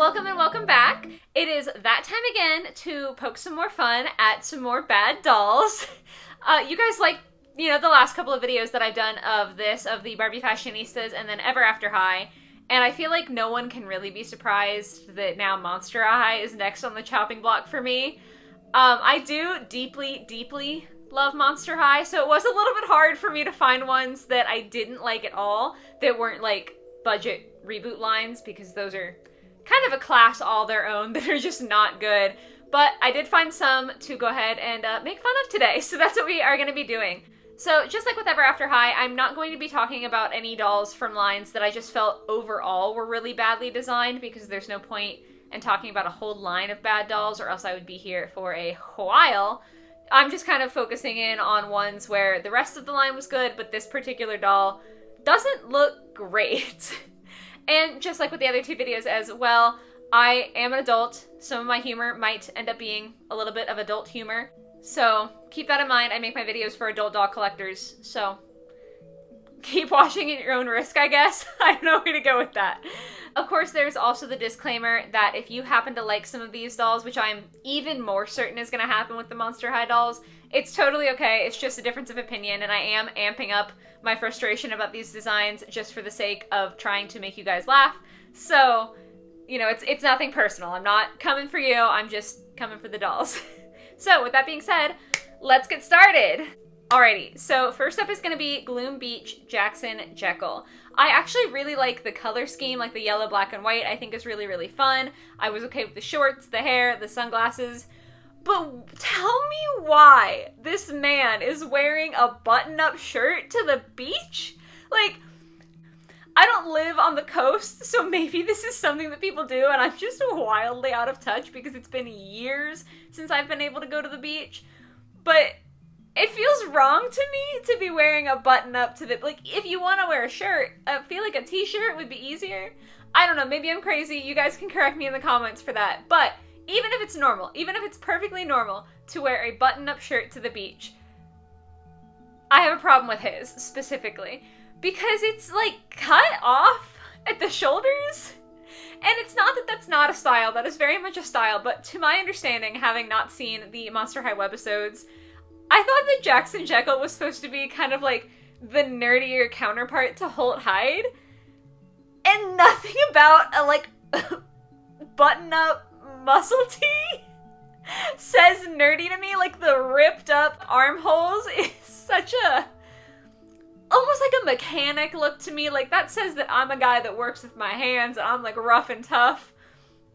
Welcome and welcome back. It is that time again to poke some more fun at some more bad dolls. You guys like, the last couple of videos that I've done of the Barbie Fashionistas and then Ever After High. And I feel like no one can really be surprised that now Monster High is next on the chopping block for me. I do deeply, deeply love Monster High, so it was a little bit hard for me to find ones that I didn't like at all, that weren't like budget reboot lines, because those are kind of a class all their own that are just not good. But I did find some to go ahead and make fun of today, so that's what we are going to be doing. So just like with Ever After High, I'm not going to be talking about any dolls from lines that I just felt overall were really badly designed, because there's no point in talking about a whole line of bad dolls, or else I would be here for a while. I'm just kind of focusing in on ones where the rest of the line was good, but this particular doll doesn't look great. And just like with the other two videos as well, I am an adult. Some of my humor might end up being a little bit of adult humor. So keep that in mind. I make my videos for adult doll collectors, so keep watching at your own risk, I guess. I don't know where to go with that. Of course, there's also the disclaimer that if you happen to like some of these dolls, which I'm even more certain is going to happen with the Monster High dolls, it's totally okay. It's just a difference of opinion, and I am amping up my frustration about these designs just for the sake of trying to make you guys laugh. So, it's nothing personal. I'm not coming for you. I'm just coming for the dolls. So, with that being said, let's get started. Alrighty, so first up is going to be Gloom Beach Jackson Jekyll. I actually really like the color scheme, like the yellow, black, and white. I think is really, really fun. I was okay with the shorts, the hair, the sunglasses. But tell me why this man is wearing a button-up shirt to the beach? Like, I don't live on the coast, so maybe this is something that people do, and I'm just wildly out of touch because it's been years since I've been able to go to the beach. But it feels wrong to me to be wearing a button-up to the... Like, if you want to wear a shirt, I feel like a t-shirt would be easier. I don't know, maybe I'm crazy. You guys can correct me in the comments for that. But even if it's normal, even if it's perfectly normal to wear a button-up shirt to the beach, I have a problem with his, specifically. Because it's, like, cut off at the shoulders. And it's not that that's not a style. That is very much a style. But to my understanding, having not seen the Monster High webisodes, I thought that Jackson Jekyll was supposed to be kind of like the nerdier counterpart to Holt Hyde. And nothing about a, like, button-up muscle tee says nerdy to me. Like, the ripped up armholes is such a... almost like a mechanic look to me. Like, that says that I'm a guy that works with my hands and I'm, like, rough and tough.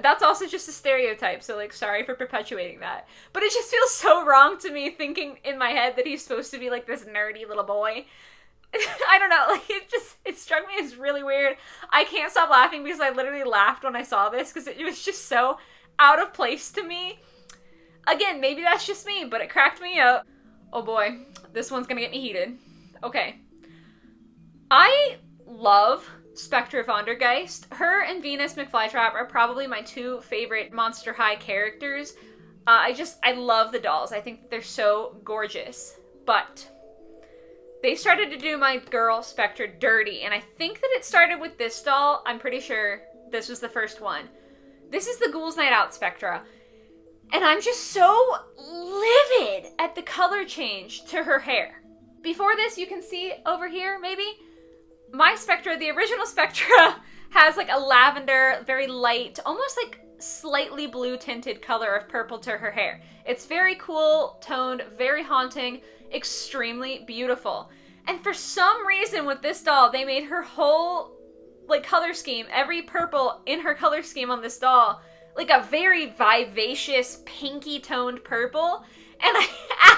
That's also just a stereotype, so, like, sorry for perpetuating that. But it just feels so wrong to me, thinking in my head that he's supposed to be, like, this nerdy little boy. I don't know, like, it struck me as really weird. I can't stop laughing because I literally laughed when I saw this, because it was just so out of place to me. Again, maybe that's just me, but it cracked me up. Oh boy, this one's gonna get me heated. Okay. I love Spectra Vondergeist. Her and Venus McFlytrap are probably my two favorite Monster High characters. I love the dolls. I think that they're so gorgeous. But they started to do my girl Spectra dirty, and I think that it started with this doll. I'm pretty sure this was the first one. This is the Ghouls Night Out Spectra. And I'm just so livid at the color change to her hair. Before this, you can see over here, maybe, my Spectra, the original Spectra, has like a lavender, very light, almost like slightly blue tinted color of purple to her hair. It's very cool toned, very haunting, extremely beautiful. And for some reason with this doll, they made her whole like color scheme, every purple in her color scheme on this doll, like a very vivacious pinky toned purple. And I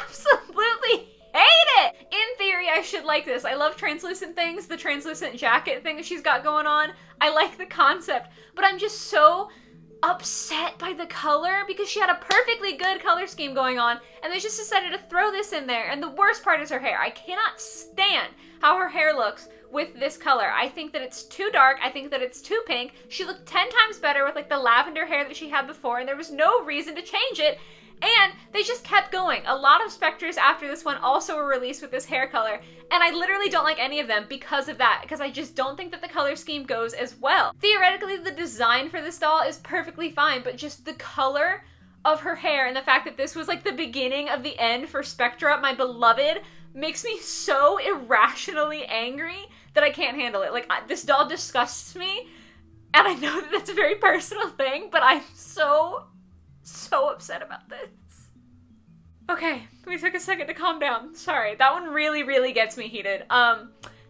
absolutely hate it! In theory, I should like this. I love translucent things, the translucent jacket thing that she's got going on. I like the concept, but I'm just so upset by the color because she had a perfectly good color scheme going on, and they just decided to throw this in there. And the worst part is her hair. I cannot stand how her hair looks with this color. I think that it's too dark. I think that it's too pink. She looked 10 times better with like the lavender hair that she had before, and there was no reason to change it. And they just kept going. A lot of Spectras after this one also were released with this hair color, and I literally don't like any of them because of that, because I just don't think that the color scheme goes as well. Theoretically, the design for this doll is perfectly fine, but just the color of her hair and the fact that this was like the beginning of the end for Spectra, my beloved, makes me so irrationally angry that I can't handle it. Like, this doll disgusts me, and I know that that's a very personal thing, but I'm so upset about this. Okay, we took a second to calm down. Sorry, that one really, really gets me heated.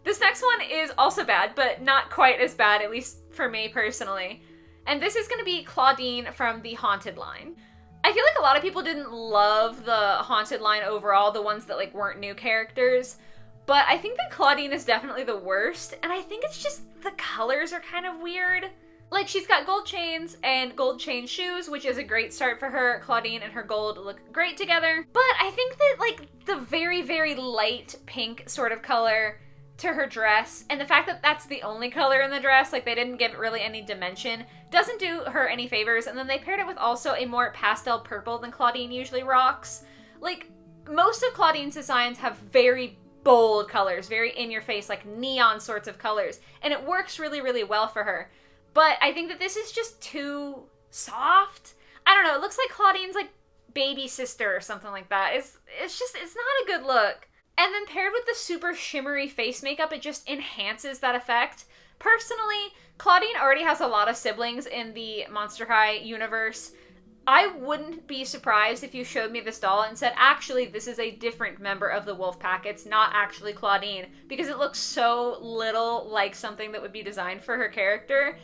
This next one is also bad, but not quite as bad, at least for me personally. And this is going to be Clawdeen from the Haunted line. I feel like a lot of people didn't love the Haunted line overall, the ones that like weren't new characters, but I think that Clawdeen is definitely the worst, and I think it's just the colors are kind of weird. Like, she's got gold chains and gold chain shoes, which is a great start for her. Clawdeen and her gold look great together. But I think that, like, the very, very light pink sort of color to her dress, and the fact that that's the only color in the dress, like, they didn't give it really any dimension, doesn't do her any favors. And then they paired it with also a more pastel purple than Clawdeen usually rocks. Like, most of Clawdeen's designs have very bold colors, very in-your-face, like, neon sorts of colors, and it works really, really well for her. But I think that this is just too soft. I don't know, it looks like Clawdeen's like baby sister or something like that. It's not a good look. And then paired with the super shimmery face makeup, it just enhances that effect. Personally, Clawdeen already has a lot of siblings in the Monster High universe. I wouldn't be surprised if you showed me this doll and said, actually, this is a different member of the wolf pack. It's not actually Clawdeen, because it looks so little like something that would be designed for her character.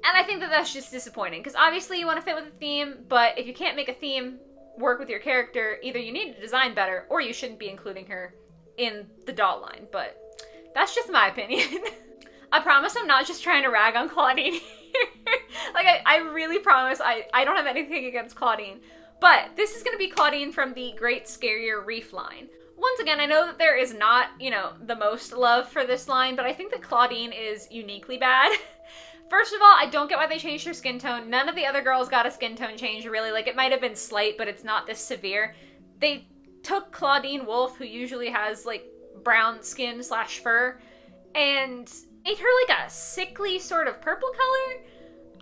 And I think that that's just disappointing, because obviously you want to fit with a theme, but if you can't make a theme work with your character, either you need to design better, or you shouldn't be including her in the doll line. But that's just my opinion. I promise I'm not just trying to rag on Clawdeen here. Like, I really promise I don't have anything against Clawdeen. But this is going to be Clawdeen from the Great Scarier Reef line. Once again, I know that there is not, you know, the most love for this line, but I think that Clawdeen is uniquely bad. First of all, I don't get why they changed her skin tone. None of the other girls got a skin tone change, really. Like, it might have been slight, but it's not this severe. They took Clawdeen Wolf, who usually has, like, brown skin / fur, and made her, like, a sickly sort of purple color?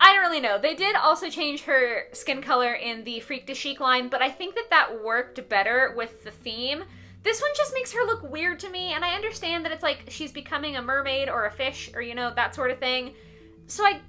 I don't really know. They did also change her skin color in the Freak de Chic line, but I think that that worked better with the theme. This one just makes her look weird to me, and I understand that it's like she's becoming a mermaid or a fish or, you know, that sort of thing. So I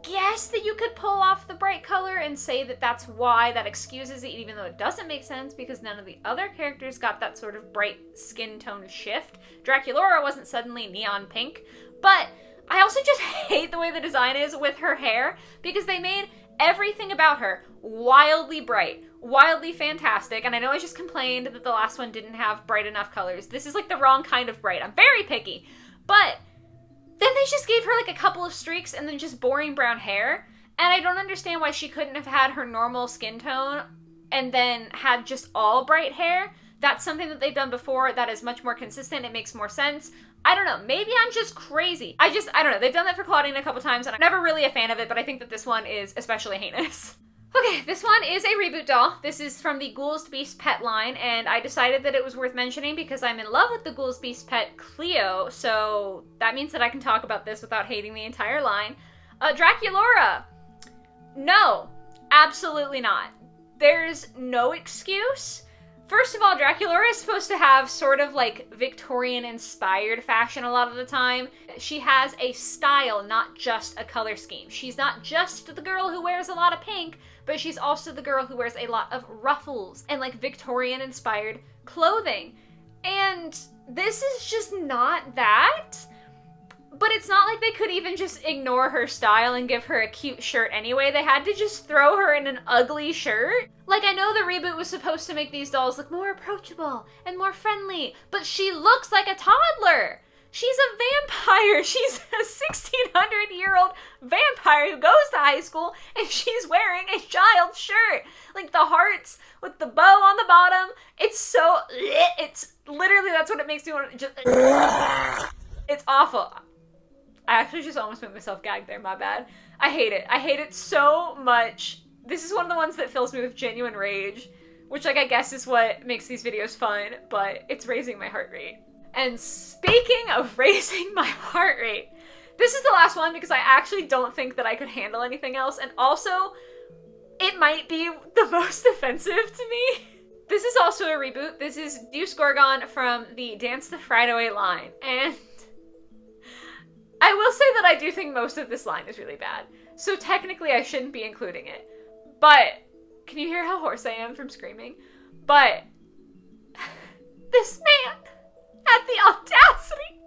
guess that you could pull off the bright color and say that that's why that excuses it, even though it doesn't make sense because none of the other characters got that sort of bright skin tone shift. Dracula wasn't suddenly neon pink, but I also just hate the way the design is with her hair, because they made everything about her wildly bright, wildly fantastic, and I know I just complained that the last one didn't have bright enough colors. This is like the wrong kind of bright. I'm very picky, but then they just gave her like a couple of streaks and then just boring brown hair, and I don't understand why she couldn't have had her normal skin tone and then had just all bright hair. That's something that they've done before that is much more consistent. It makes more sense. I don't know. Maybe I'm just crazy. I don't know. They've done that for Clawdeen a couple times, and I'm never really a fan of it, but I think that this one is especially heinous. Okay, this one is a reboot doll. This is from the Ghouls Beast pet line, and I decided that it was worth mentioning because I'm in love with the Ghouls Beast pet Cleo, so that means that I can talk about this without hating the entire line. Dracula. No, absolutely not. There's no excuse. First of all, Dracula is supposed to have sort of like Victorian-inspired fashion a lot of the time. She has a style, not just a color scheme. She's not just the girl who wears a lot of pink, but she's also the girl who wears a lot of ruffles and like Victorian-inspired clothing. And this is just not that. But it's not like they could even just ignore her style and give her a cute shirt anyway. They had to just throw her in an ugly shirt. Like, I know the reboot was supposed to make these dolls look more approachable and more friendly, but she looks like a toddler. She's a vampire. She's a 1600-year-old vampire who goes to high school, and she's wearing a child's shirt. Like, the hearts with the bow on the bottom. It's literally, that's what it makes me want to just... It's awful. I actually just almost made myself gag there, my bad. I hate it. I hate it so much. This is one of the ones that fills me with genuine rage. which, like, I guess is what makes these videos fun, but it's raising my heart rate. And speaking of raising my heart rate, this is the last one because I actually don't think that I could handle anything else, and also, it might be the most offensive to me. This is also a reboot. This is Deuce Gorgon from the Dance the Fright Away line, and I will say that I do think most of this line is really bad, so technically I shouldn't be including it. But, can you hear how hoarse I am from screaming? But, this man had the audacity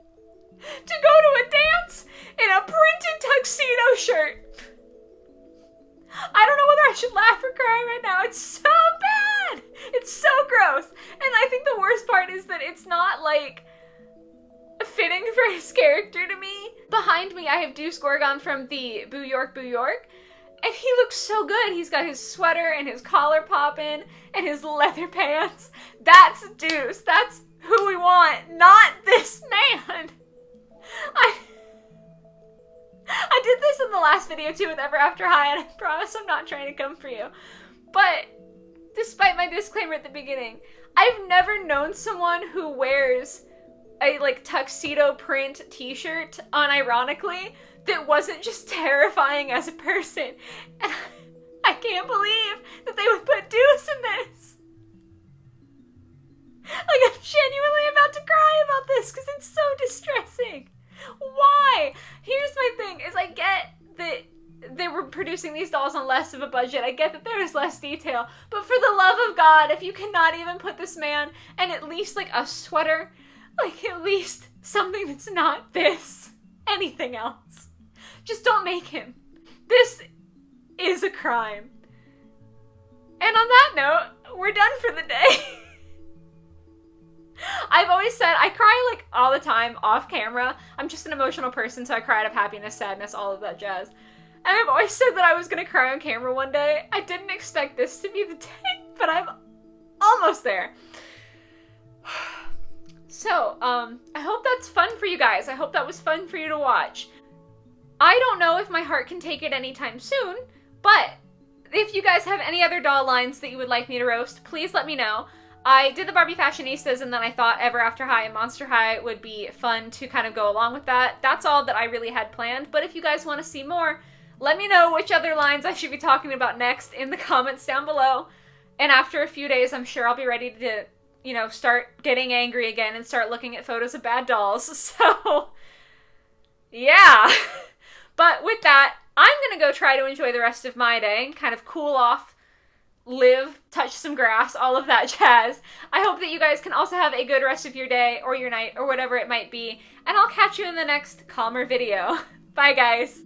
to go to a dance in a printed tuxedo shirt. I don't know whether I should laugh or cry right now. It's so bad! It's so gross. And I think the worst part is that it's not, like, fitting for his character to me. Behind me, I have Deuce Gorgon from the Boo York, Boo York. And he looks so good. He's got his sweater and his collar popping and his leather pants. That's Deuce. That's who we want, not this man. I did this in the last video too with Ever After High, and I promise I'm not trying to come for you. But despite my disclaimer at the beginning, I've never known someone who wears a, like, tuxedo print t-shirt unironically that wasn't just terrifying as a person. And I can't believe that they would put Deuce in this. Like, I'm genuinely about to cry about this because it's so distressing. Why? Here's my thing, is I get that they were producing these dolls on less of a budget. I get that there is less detail. But for the love of God, if you cannot even put this man in at least, like, a sweater, like, at least something that's not this, anything else, just don't make him. This is a crime. And on that note, we're done for the day. I've always said I cry, like, all the time off camera. I'm just an emotional person, so I cry out of happiness, sadness, all of that jazz. And I've always said that I was gonna cry on camera one day. I didn't expect this to be the day, but I'm almost there. So, I hope that's fun for you guys. I hope that was fun for you to watch. I don't know if my heart can take it anytime soon, but if you guys have any other doll lines that you would like me to roast, please let me know. I did the Barbie Fashionistas, and then I thought Ever After High and Monster High would be fun to kind of go along with that. That's all that I really had planned, but if you guys want to see more, let me know which other lines I should be talking about next in the comments down below. And after a few days, I'm sure I'll be ready to, you know, start getting angry again and start looking at photos of bad dolls. So, yeah. But with that, I'm gonna go try to enjoy the rest of my day and kind of cool off, live, touch some grass, all of that jazz. I hope that you guys can also have a good rest of your day or your night or whatever it might be, and I'll catch you in the next calmer video. Bye, guys.